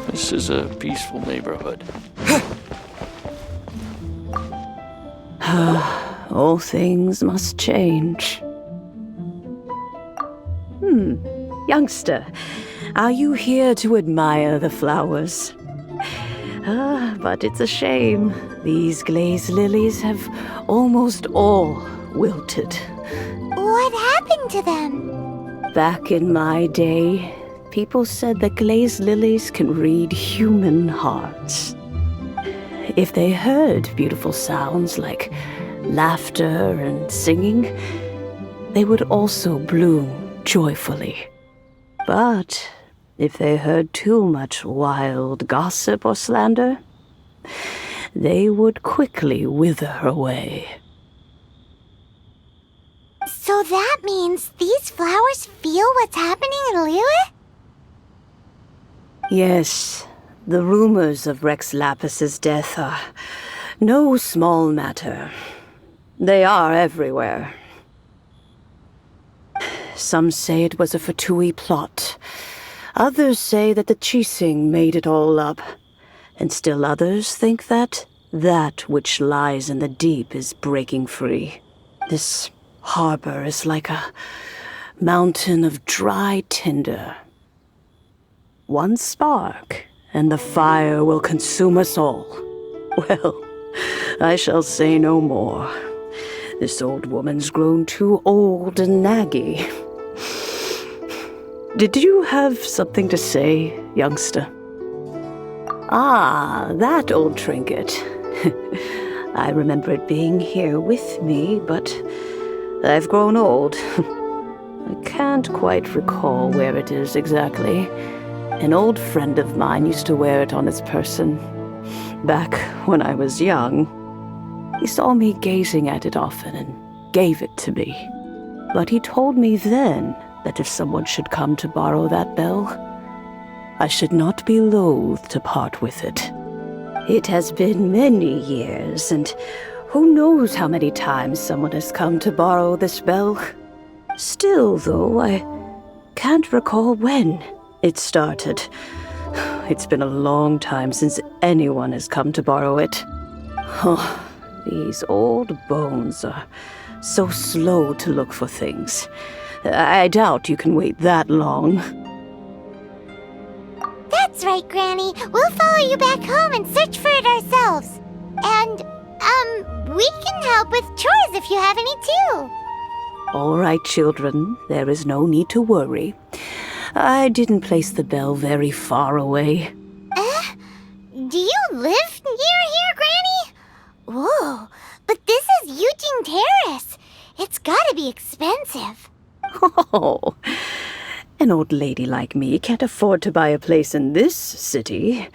This is a peaceful neighborhood. All things must change. Youngster, are you here to admire the flowers? But it's a shame. These glazed lilies have almost all wilted. What happened to them? Back in my day, people said that glazed lilies can read human hearts. If they heard beautiful sounds like laughter and singing, they would also bloom joyfully. But if they heard too much wild gossip or slander, they would quickly wither away. So that means these flowers feel what's happening in Liyue? Yes, the rumors of Rex Lapis's death are no small matter. They are everywhere. Some say it was a Fatui plot. Others say that the Chising made it all up. And still others think that which lies in the deep is breaking free. This harbor is like a mountain of dry tinder. One spark, and the fire will consume us all. Well, I shall say no more. This old woman's grown too old and naggy. Did you have something to say, youngster? Ah, that old trinket. I remember it being here with me, but I've grown old. I can't quite recall where it is exactly. An old friend of mine used to wear it on his person, back when I was young. He saw me gazing at it often and gave it to me. But he told me then that if someone should come to borrow that bell, I should not be loath to part with it. It has been many years, and who knows how many times someone has come to borrow this bell. Still, though, I can't recall when it started. It's been a long time since anyone has come to borrow it. Oh, these old bones are so slow to look for things. I doubt you can wait that long. That's right, Granny. We'll follow you back home and search for it ourselves. And, we can help with chores if you have any too. All right, children. There is no need to worry. I didn't place the bell very far away. Do you live near here, Granny? Whoa, but this is Yujing Terrace. It's gotta be expensive. Oh, an old lady like me can't afford to buy a place in this city.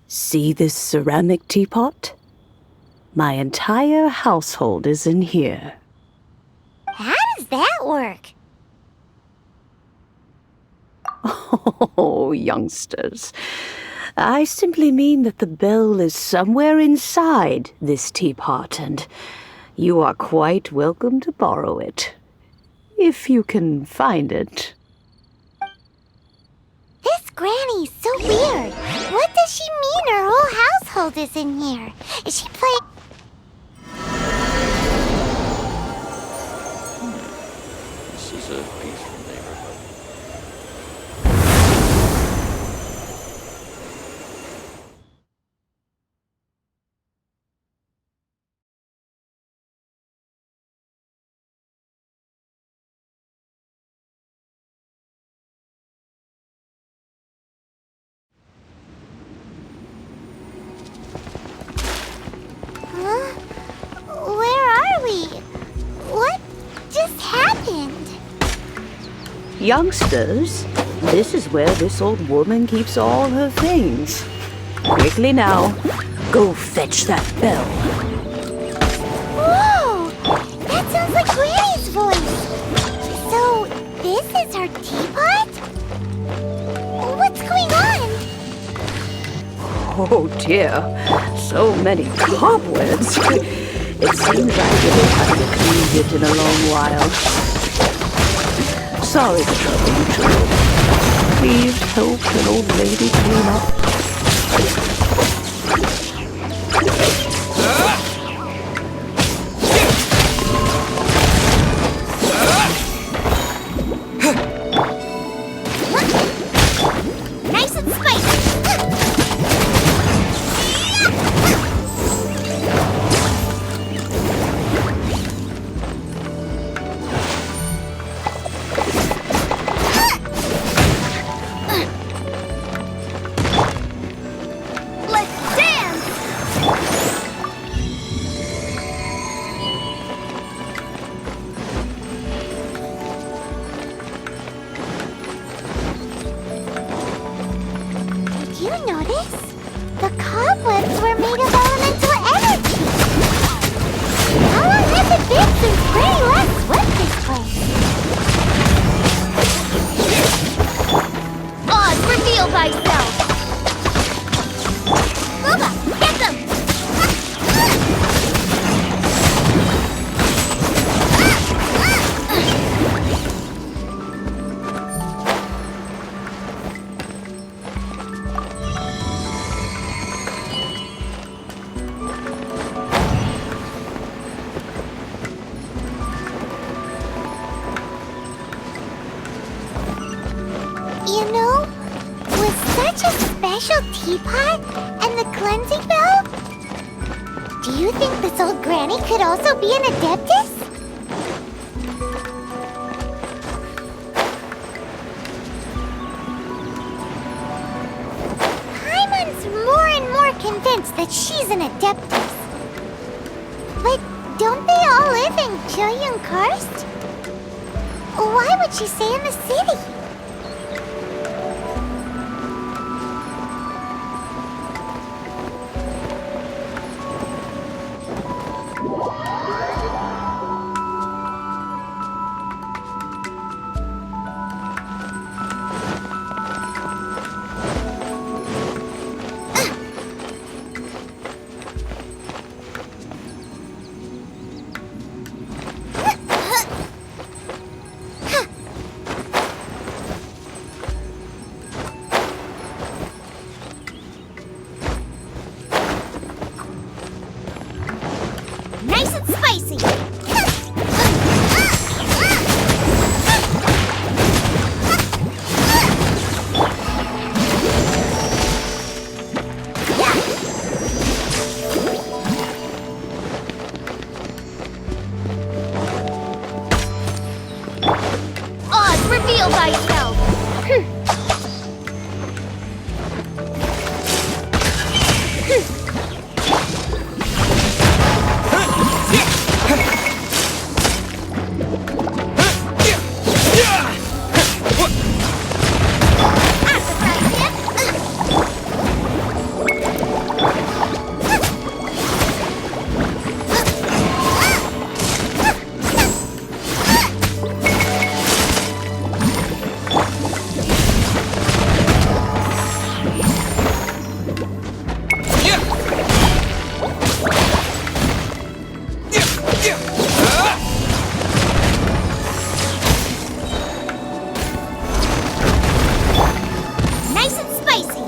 See this ceramic teapot? My entire household is in here. How does that work? Oh, youngsters. I simply mean that the bell is somewhere inside this teapot, and you are quite welcome to borrow it, if you can find it. This Granny's so weird. What does she mean her whole household is in here? Is she playing... This is a peaceful neighborhood. Huh? Where are we? What just happened? Youngsters, this is where this old woman keeps all her things. Quickly now, go fetch that bell. Whoa! That sounds like Granny's voice. So, this is her teapot? What's going on? Oh dear, so many cobwebs. It seems I really haven't cleaned it in a long while. Sorry to trouble you, children. please help an old lady clean up? Nice and spicy. Let's dance. Did you notice? The cobwebs were made of elemental energy. How long has it been since Granny last swept this place? Oz, reveal thyself! Booba, get them! You know, with such a special teapot and the cleansing bell, do you think this old granny could also be an adeptus? Paimon's more and more convinced that she's an adeptus. But don't they all live in Yujing Terrace? Why would she stay in the city? Nice and spicy! Oz, reveal thyself! Nice and spicy!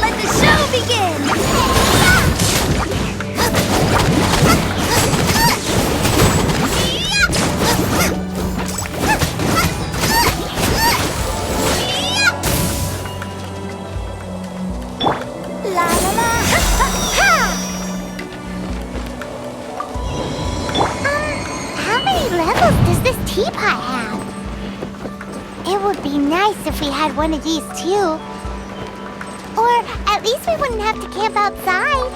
Let the show begin! La la la! Ha! How many levels does this teapot have? It would be nice if we had one of these too. Or at least we wouldn't have to camp outside.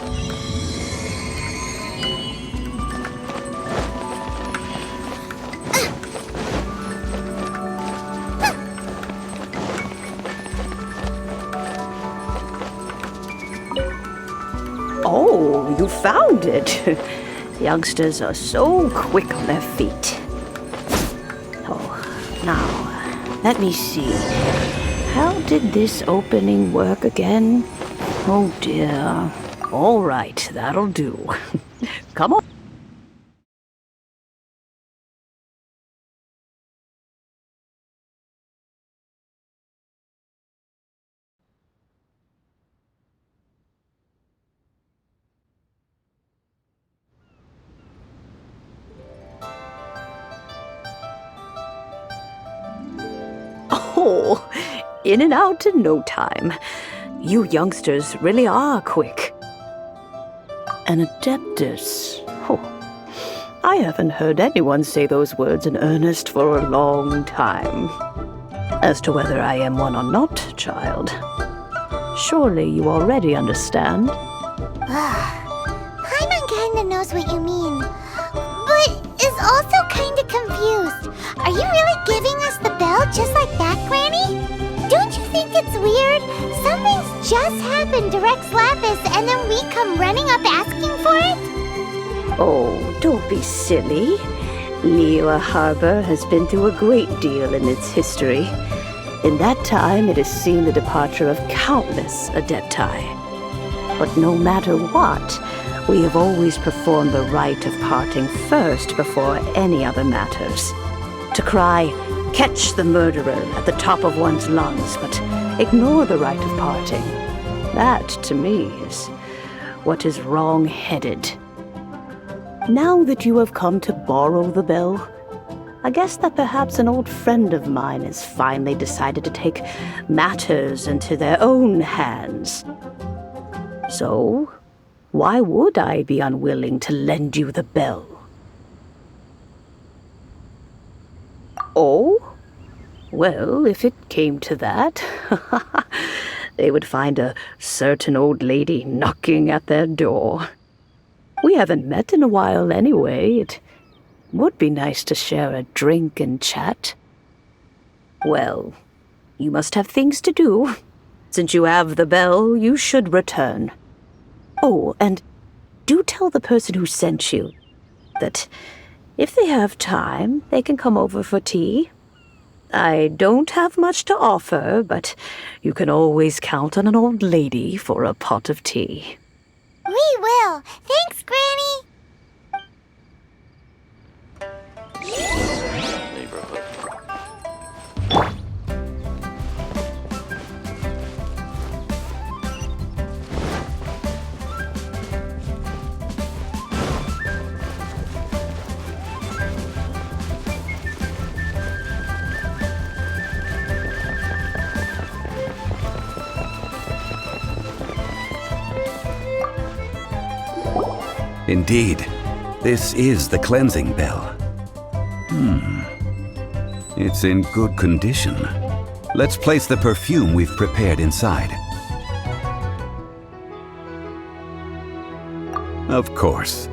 Oh, you found it. Youngsters are so quick on their feet. Oh, now, let me see. How did this opening work again? Oh dear. All right, that'll do. Come on. Oh, in and out in no time. You youngsters really are quick. An adeptus. Oh, I haven't heard anyone say those words in earnest for a long time. As to whether I am one or not, child, surely you already understand. Paimon kinda knows what you mean, but is also kinda confused. Are you really giving us the bell just like that, Granny? Don't you think it's weird? Something's just happened to Rex Lapis and then we come running up asking for it? Oh, don't be silly. Liyue Harbor has been through a great deal in its history. In that time, it has seen the departure of countless adepti. But no matter what, we have always performed the rite of parting first before any other matters. To cry, "Catch the murderer," at the top of one's lungs, but ignore the rite of parting. That, to me, is what is wrong-headed. Now that you have come to borrow the bell, I guess that perhaps an old friend of mine has finally decided to take matters into their own hands. So, why would I be unwilling to lend you the bell? Oh? Well, if it came to that, they would find a certain old lady knocking at their door. We haven't met in a while anyway. It would be nice to share a drink and chat. Well, you must have things to do. Since you have the bell, you should return. Oh, and do tell the person who sent you that if they have time, they can come over for tea. I don't have much to offer, but you can always count on an old lady for a pot of tea. We will. Thanks, Granny. Neighborhood. Indeed, this is the cleansing bell. It's in good condition. Let's place the perfume we've prepared inside. Of course.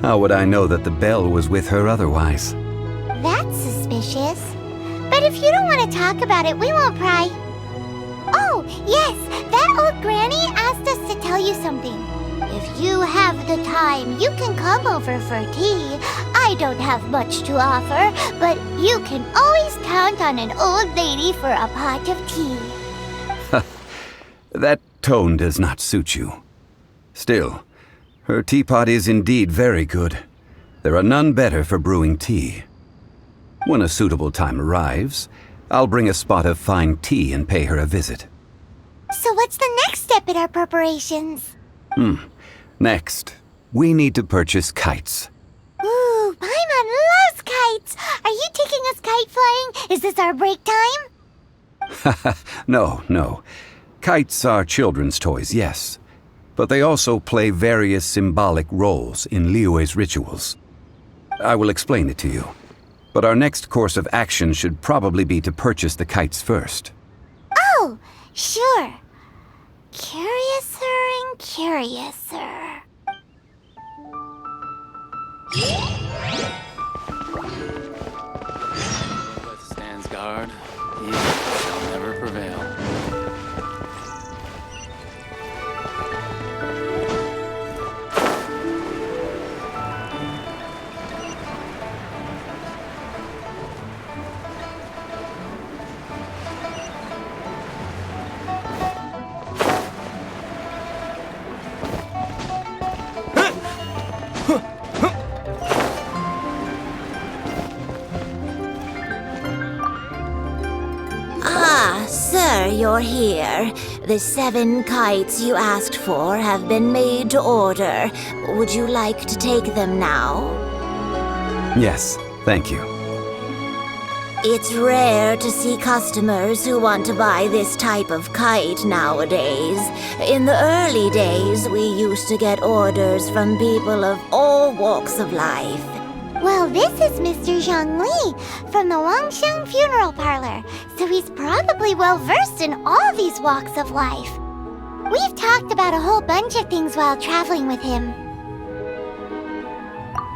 How would I know that the bell was with her otherwise? That's suspicious. But if you don't want to talk about it, we won't pry. Oh, yes, that old granny asked us to tell you something. If you have the time, you can come over for tea. I don't have much to offer, but you can always count on an old lady for a pot of tea. That tone does not suit you. Still, her teapot is indeed very good. There are none better for brewing tea. When a suitable time arrives, I'll bring a spot of fine tea and pay her a visit. So what's the next step in our preparations? Next, we need to purchase kites. Ooh, Paimon loves kites! Are you taking us kite flying? Is this our break time? No. Kites are children's toys, yes. But they also play various symbolic roles in Liyue's rituals. I will explain it to you. But our next course of action should probably be to purchase the kites first. Oh, sure. Curiouser and curiouser. What stands guard, evil shall never prevail. you're here. The 7 kites you asked for have been made to order. Would you like to take them now? Yes, thank you. It's rare to see customers who want to buy this type of kite nowadays. In the early days, we used to get orders from people of all walks of life. Well, this is Mr. Zhongli from the Wangsheng Funeral Parlor, so he's probably well-versed in all these walks of life. We've talked about a whole bunch of things while traveling with him.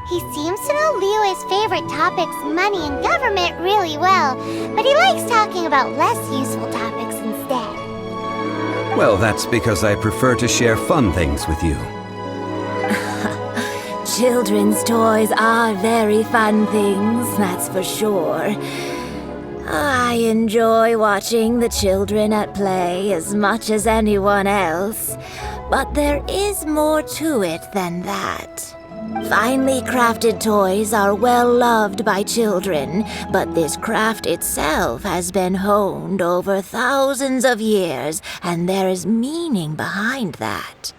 He seems to know Liyue's favorite topics, money and government, really well, but he likes talking about less useful topics instead. Well, that's because I prefer to share fun things with you. Children's toys are very fun things, that's for sure. I enjoy watching the children at play as much as anyone else, but there is more to it than that. Finely crafted toys are well loved by children, but this craft itself has been honed over thousands of years, and there is meaning behind that.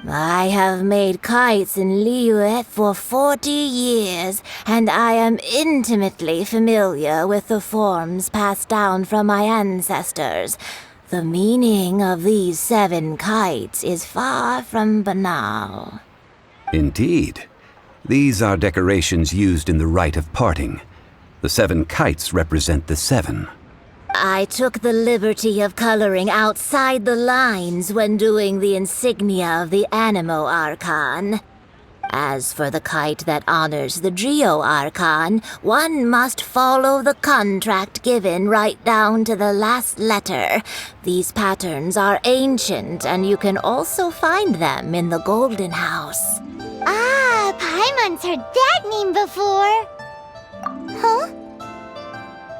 I have made kites in Liyue for 40 years, and I am intimately familiar with the forms passed down from my ancestors. The meaning of these 7 kites is far from banal. Indeed. These are decorations used in the rite of parting. The 7 kites represent the 7. I took the liberty of coloring outside the lines when doing the insignia of the Animo Archon. As for the kite that honors the Geo Archon, one must follow the contract given right down to the last letter. These patterns are ancient, and you can also find them in the Golden House. Ah, Paimon's heard that name before. Huh?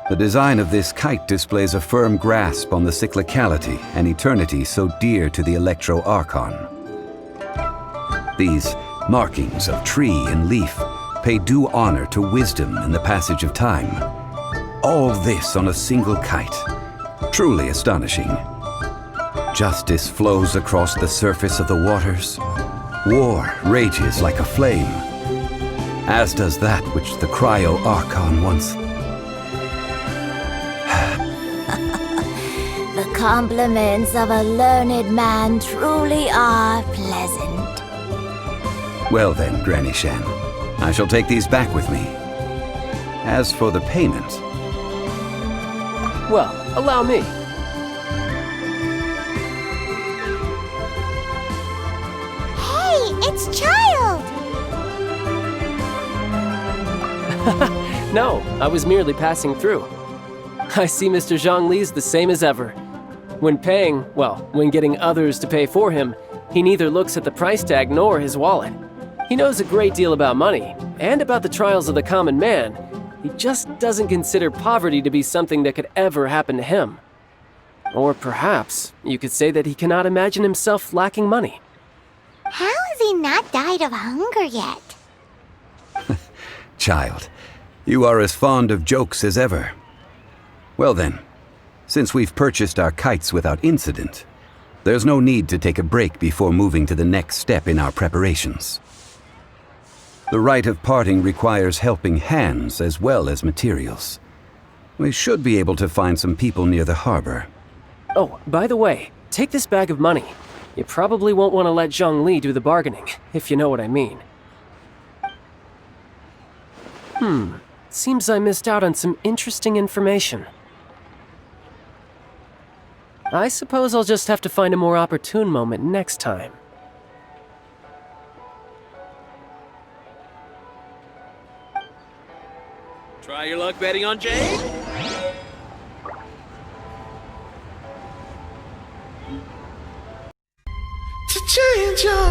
The design of this kite displays a firm grasp on the cyclicality and eternity so dear to the Electro Archon. These markings of tree and leaf pay due honor to wisdom and the passage of time. All this on a single kite. Truly astonishing. Justice flows across the surface of the waters. War rages like a flame, as does that which the Cryo Archon once... The compliments of a learned man truly are pleasant. Well then, Granny Shen, I shall take these back with me. As for the payment... Well, allow me. Hey, it's Child! No, I was merely passing through. I see Mr. Zhongli's the same as ever. When when getting others to pay for him, he neither looks at the price tag nor his wallet. He knows a great deal about money, and about the trials of the common man. He just doesn't consider poverty to be something that could ever happen to him. Or perhaps you could say that he cannot imagine himself lacking money. How has he not died of hunger yet? Child, you are as fond of jokes as ever. Well then, since we've purchased our kites without incident, there's no need to take a break before moving to the next step in our preparations. The rite of parting requires helping hands as well as materials. We should be able to find some people near the harbor. Oh, by the way, take this bag of money. You probably won't want to let Zhongli do the bargaining, if you know what I mean. Seems I missed out on some interesting information. I suppose I'll just have to find a more opportune moment next time. Try your luck betting on Jade? To change your